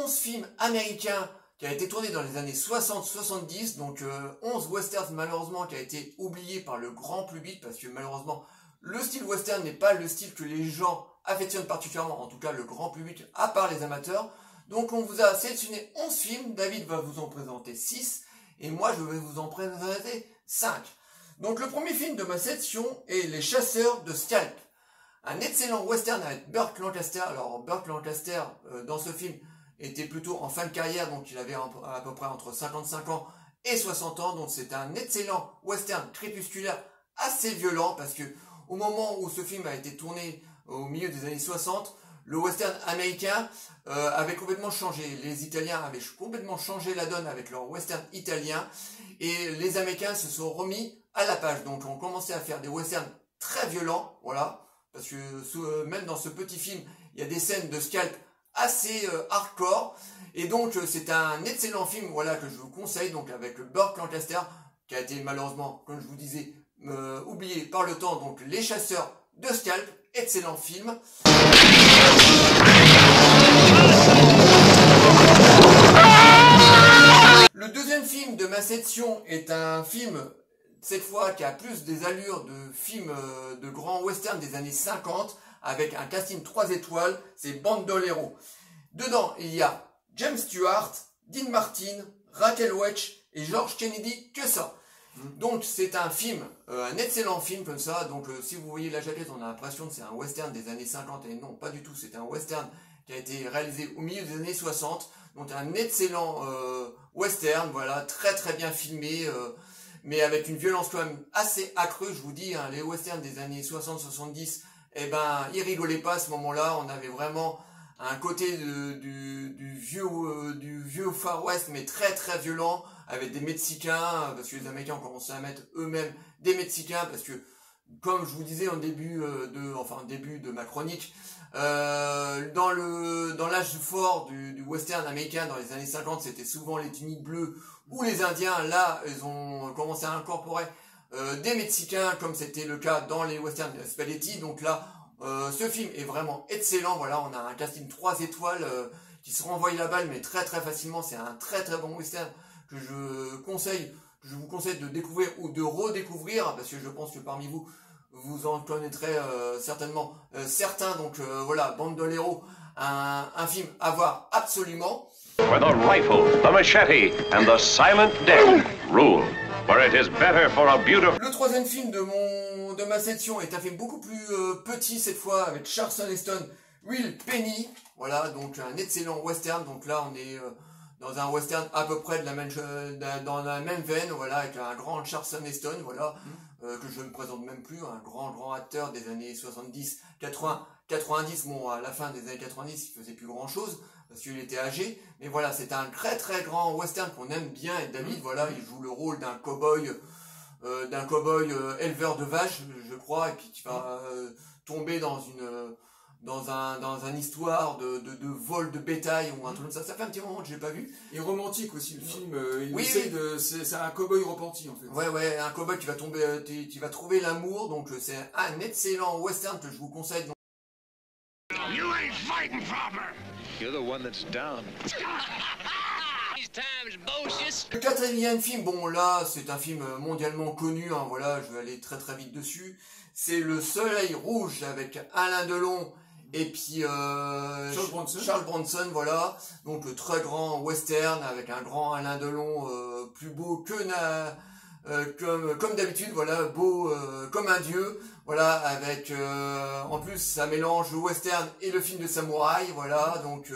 11 films américains qui a été tourné dans les années 60-70, donc 11 westerns malheureusement qui a été oublié par le grand public parce que malheureusement le style western n'est pas le style que les gens affectionnent particulièrement, en tout cas le grand public à part les amateurs. Donc on vous a sélectionné 11 films, David va vous en présenter 6 et moi je vais vous en présenter 5. Donc le premier film de ma section est Les Chasseurs de Scalp, un excellent western avec Burt Lancaster. Alors Burt Lancaster dans ce film était plutôt en fin de carrière, donc il avait à peu près entre 55 ans et 60 ans, donc c'est un excellent western crépusculaire assez violent parce que au moment où ce film a été tourné au milieu des années 60, le western américain avait complètement changé. Les Italiens avaient complètement changé la donne avec leur western italien et les Américains se sont remis à la page. Donc on commençait à faire des westerns très violents, voilà, parce que même dans ce petit film, il y a des scènes de scalp assez hardcore et donc c'est un excellent film, voilà, que je vous conseille, donc avec Burt Lancaster qui a été malheureusement, comme je vous disais, oublié par le temps. Donc Les Chasseurs de Scalp, excellent film. Le deuxième film de ma section est un film, cette fois, qui a plus des allures de film de grand western des années 50, avec un casting 3 étoiles, c'est Bandolero. Dedans, il y a James Stewart, Dean Martin, Raquel Welch et George Kennedy, que ça. Donc c'est un film, un excellent film comme ça. Donc si vous voyez la jaquette, on a l'impression que c'est un western des années 50 et non, pas du tout. C'est un western qui a été réalisé au milieu des années 60. Donc un excellent western, voilà, très très bien filmé, mais avec une violence quand même assez accrue. Je vous dis, hein, les westerns des années 60-70, eh ben ils rigolaient pas à ce moment-là. On avait vraiment un côté du vieux Far West, mais très très violent, avec des Mexicains, parce que les Américains ont commencé à mettre eux-mêmes des Mexicains, parce que, comme je vous disais en début de ma chronique, dans l'âge fort du western américain dans les années 50, c'était souvent les tuniques bleues ou les Indiens. Là, ils ont commencé à incorporer des Mexicains, comme c'était le cas dans les westerns spaghetti. Donc là, ce film est vraiment excellent. Voilà, on a un casting 3 étoiles qui se renvoie la balle, mais très très facilement. C'est un très très bon western que je vous conseille de découvrir ou de redécouvrir, parce que je pense que parmi vous, vous en connaîtrez certainement certains. Donc voilà, Bandolero, un film à voir absolument. Where the rifle, the machete and the silent death rule. Where it is better for a beautiful... Le troisième film de ma section est un film beaucoup plus petit cette fois, avec Charlton Heston, Will Penny. Voilà, donc un excellent western. Donc là, on est dans un western à peu près dans la même veine, voilà, avec un grand Charlton Heston, voilà, que je ne présente même plus, un grand acteur des années 70, 80, 90. Bon, à la fin des années 90, il faisait plus grand chose parce qu'il était âgé, mais voilà, c'est un très très grand western qu'on aime bien. Et David, voilà, il joue le rôle d'un cow-boy éleveur de vaches, je crois, et puis qui va tomber dans une histoire de vol de bétail ou un truc comme ça. Ça fait un petit moment que je l'ai pas vu. Et romantique aussi, le film. Oui, c'est un cow-boy repenti en fait. Ouais, un cow-boy qui va qui va trouver l'amour. Donc c'est un excellent western que je vous conseille. Donc... You ain't fighting proper. You're the one that's down. Le quatrième film, bon là, c'est un film mondialement connu, hein, voilà, je vais aller très très vite dessus. C'est Le Soleil Rouge avec Alain Delon et puis Charles Bronson, voilà. Donc le très grand western avec un grand Alain Delon plus beau que comme d'habitude, voilà, beau comme un dieu, voilà, avec en plus ça mélange le western et le film de samouraï, voilà, donc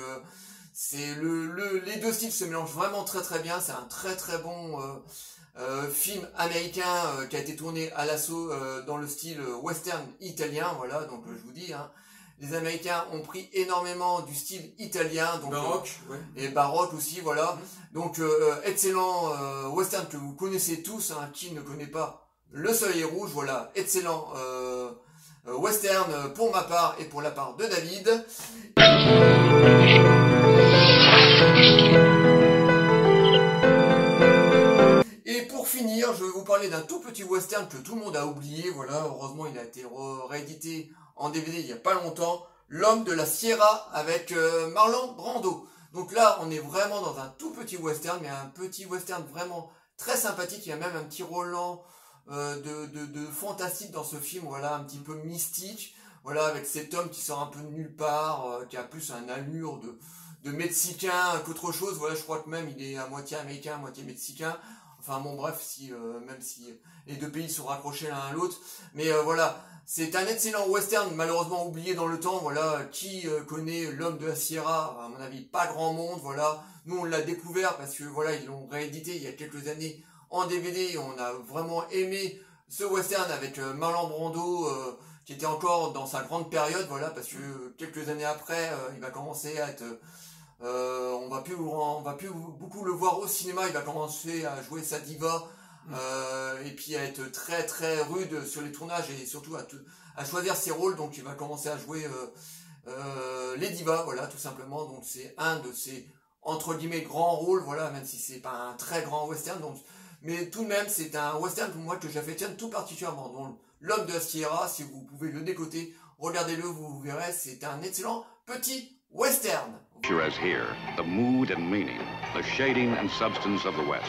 c'est les deux styles se mélangent vraiment très très bien. C'est un très très bon film américain qui a été tourné à l'assaut dans le style western italien, voilà, donc je vous dis, hein, les Américains ont pris énormément du style italien, donc baroque, ouais. Et baroque aussi, voilà. Donc excellent western que vous connaissez tous, hein, qui ne connaît pas Le Soleil Rouge, voilà, excellent western pour ma part et pour la part de David. Et pour finir, je vais vous parler d'un tout petit western que tout le monde a oublié, voilà, heureusement il a été réédité en DVD il n'y a pas longtemps, L'Homme de la Sierra avec Marlon Brando. Donc là, on est vraiment dans un tout petit western, mais un petit western vraiment très sympathique. Il y a même un petit Roland de fantastique dans ce film, voilà, un petit peu mystique, voilà, avec cet homme qui sort un peu de nulle part, qui a plus un allure de Mexicain qu'autre chose. Voilà, je crois que même il est à moitié américain, à moitié mexicain. Enfin bon, bref, même si les deux pays sont raccrochés l'un à l'autre, mais voilà, c'est un excellent western, malheureusement oublié dans le temps. Voilà, qui connaît L'Homme de la Sierra? À mon avis, pas grand monde. Voilà, nous on l'a découvert parce que voilà, ils l'ont réédité il y a quelques années en DVD. On a vraiment aimé ce western avec Marlon Brando, qui était encore dans sa grande période. Voilà, parce que quelques années après, il va commencer à être on va plus beaucoup le voir au cinéma. Il va commencer à jouer sa diva, et puis à être très très rude sur les tournages et surtout à choisir ses rôles. Donc il va commencer à jouer les divas, voilà, tout simplement. Donc c'est un de ses entre guillemets grands rôles, voilà, même si c'est pas un très grand western. Donc, mais tout de même c'est un western pour moi que j'affectionne tout particulièrement. Donc L'Homme de la Sierra, si vous pouvez le décoter, regardez-le, vous verrez, c'est un excellent petit western. As here, the mood and meaning, the shading and substance of the West,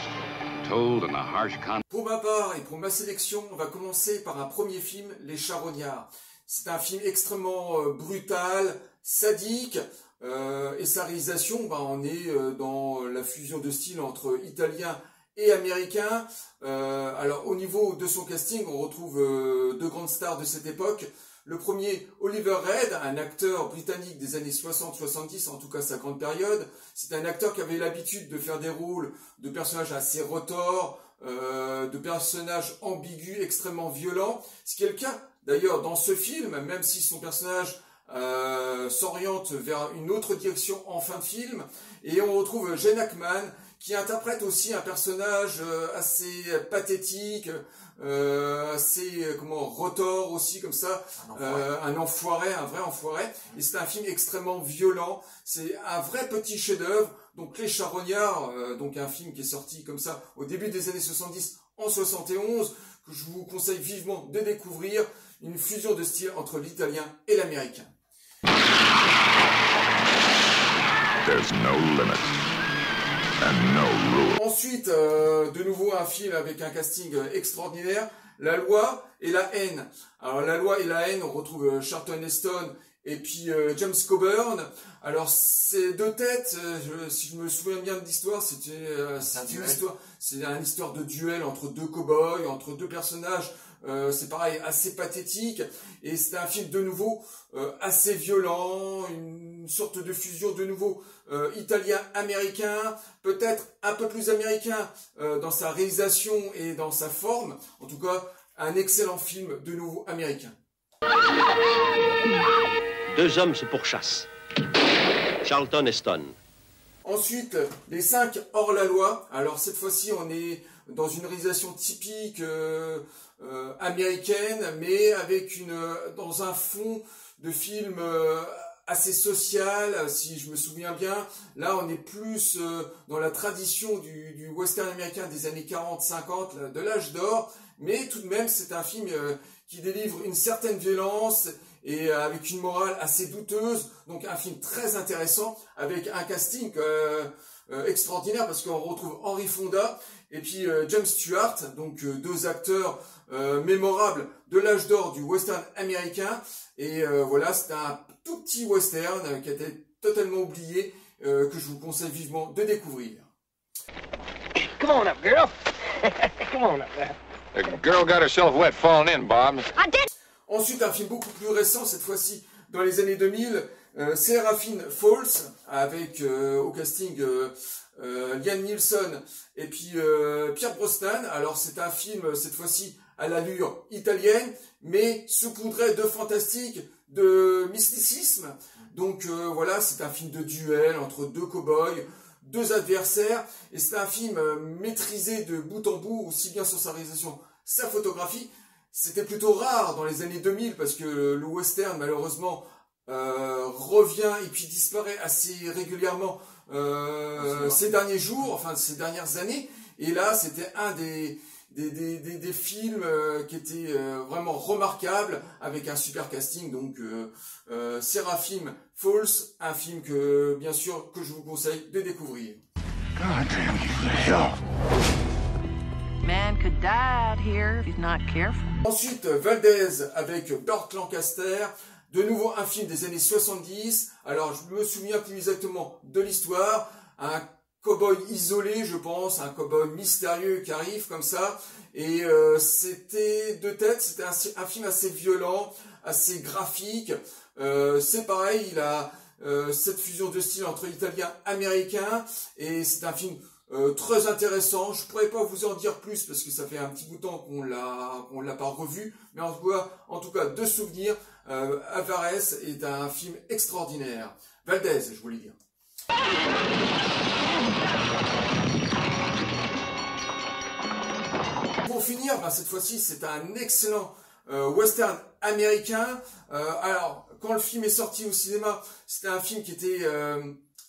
told in the harsh Pour ma part et pour ma sélection, on va commencer par un premier film, Les Charognards. C'est un film extrêmement brutal, sadique, et sa réalisation, on est dans la fusion de style entre italien et américain. Alors au niveau de son casting, on retrouve deux grandes stars de cette époque. Le premier, Oliver Reed, un acteur britannique des années 60-70, en tout cas sa grande période. C'est un acteur qui avait l'habitude de faire des rôles de personnages assez retors, de personnages ambigus, extrêmement violents. C'est quelqu'un, d'ailleurs, dans ce film, même si son personnage s'oriente vers une autre direction en fin de film. Et on retrouve Gene Hackman, qui interprète aussi un personnage assez pathétique, assez retors aussi comme ça, un enfoiré, un vrai enfoiré. Et c'est un film extrêmement violent. C'est un vrai petit chef-d'œuvre. Donc Les Charognards, donc un film qui est sorti comme ça au début des années 70 en 71, que je vous conseille vivement de découvrir. Une fusion de style entre l'italien et l'américain. There's no limit. And no rule. Ensuite, de nouveau un film avec un casting extraordinaire, La Loi et la Haine. Alors La Loi et la Haine, on retrouve Charlton Heston et puis James Coburn. Alors ces deux têtes, si je me souviens bien de l'histoire, c'est une histoire de duel entre deux cow-boys, entre deux personnages. C'est pareil, assez pathétique, et c'est un film de nouveau assez violent, une sorte de fusion de nouveau italien-américain, peut-être un peu plus américain dans sa réalisation et dans sa forme. En tout cas, un excellent film de nouveau américain. Deux hommes se pourchassent. Charlton Heston. Ensuite, Les 5 hors la loi. Alors cette fois-ci, on est dans une réalisation typique américaine, mais avec dans un fond de film assez social, si je me souviens bien. Là, on est plus dans la tradition du western américain des années 40-50, de l'âge d'or, mais tout de même, c'est un film qui délivre une certaine violence et avec une morale assez douteuse. Donc un film très intéressant, avec un casting extraordinaire, parce qu'on retrouve Henry Fonda et puis James Stewart, donc deux acteurs mémorables de l'âge d'or du western américain. Et voilà, c'est un tout petit western qui a été totalement oublié, que je vous conseille vivement de découvrir. Come on up, girl. Come on up there. The girl got herself wet falling in, Bob. I did. Ensuite, un film beaucoup plus récent, cette fois-ci dans les années 2000, Seraphine Falls, avec au casting Liam Neeson et puis Pierce Brosnan. Alors c'est un film, cette fois-ci, à l'allure italienne, mais saupoudré de fantastique, de mysticisme. Donc voilà, c'est un film de duel entre deux cow-boys, deux adversaires, et c'est un film maîtrisé de bout en bout, aussi bien sur sa réalisation, sa photographie. C'était plutôt rare dans les années 2000, parce que le western, malheureusement, revient et puis disparaît assez régulièrement ces derniers jours, enfin ces dernières années. Et là, c'était un des des films qui étaient vraiment remarquables, avec un super casting. Donc Seraphim Falls, un film que bien sûr que je vous conseille de découvrir. God damn you to hell. Man could die out here if he's not careful. Ensuite, Valdez avec Burt Lancaster, de nouveau un film des années 70. Alors, je me souviens plus exactement de l'histoire. Un cow-boy isolé, je pense, un cow-boy mystérieux qui arrive comme ça. Et c'était de tête, c'était un film assez violent, assez graphique. C'est pareil, il a cette fusion de style entre italien et américain. Et c'est un film très intéressant. Je pourrais pas vous en dire plus parce que ça fait un petit bout de temps qu'on l'a pas revu, mais en tout cas de souvenir, Alvarez est un film extraordinaire. Valdez, je voulais dire. Pour finir, cette fois-ci, c'est un excellent western américain. Alors, quand le film est sorti au cinéma, c'était un film qui était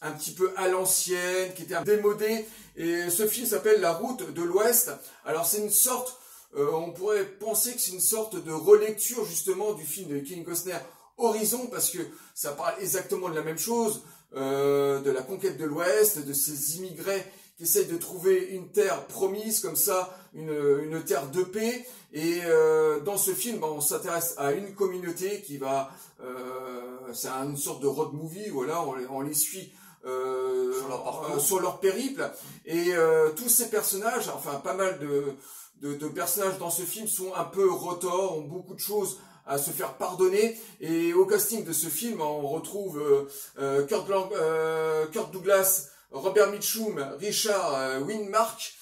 un petit peu à l'ancienne, qui était démodé. Et ce film s'appelle La Route de l'Ouest. Alors, c'est une sorte, on pourrait penser que c'est une sorte de relecture justement du film de Kevin Costner, Horizon, parce que ça parle exactement de la même chose, de la conquête de l'Ouest, de ces immigrés qui essayent de trouver une terre promise, comme ça, une terre de paix. Et dans ce film, on s'intéresse à une communauté qui va... c'est une sorte de road movie, voilà, on les suit sur leur périple. Et tous ces personnages, enfin pas mal de personnages dans ce film sont un peu retors, ont beaucoup de choses à se faire pardonner. Et au casting de ce film, on retrouve Kirk Douglas, Robert Mitchum, Richard Widmark,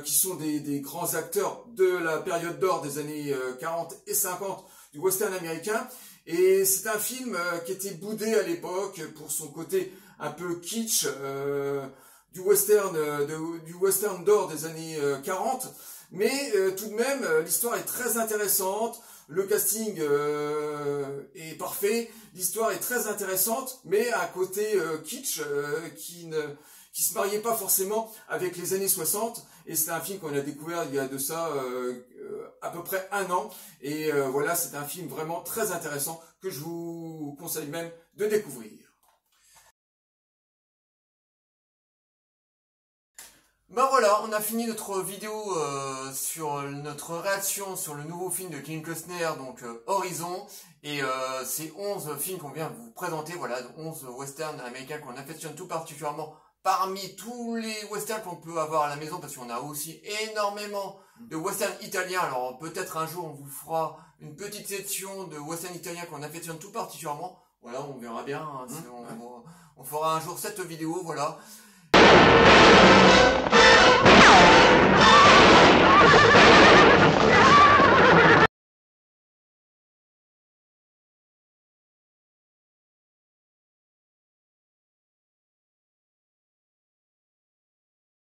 qui sont des grands acteurs de la période d'or des années 40 et 50 du western américain. Et c'est un film qui était boudé à l'époque pour son côté un peu kitsch du western d'or des années 40. Mais tout de même, l'histoire est très intéressante. Le casting est parfait, l'histoire est très intéressante, mais à côté kitsch qui se mariait pas forcément avec les années 60. Et c'est un film qu'on a découvert il y a de ça à peu près 1 an. Et voilà, c'est un film vraiment très intéressant que je vous conseille même de découvrir. Ben voilà, on a fini notre vidéo sur notre réaction sur le nouveau film de Kevin Costner, donc Horizon, et ces 11 films qu'on vient de vous présenter, voilà, 11 westerns américains qu'on affectionne tout particulièrement parmi tous les westerns qu'on peut avoir à la maison, parce qu'on a aussi énormément de westerns italiens. Alors peut-être un jour on vous fera une petite section de westerns italiens qu'on affectionne tout particulièrement, voilà, on verra bien, hein, si on fera un jour cette vidéo, voilà. Ah!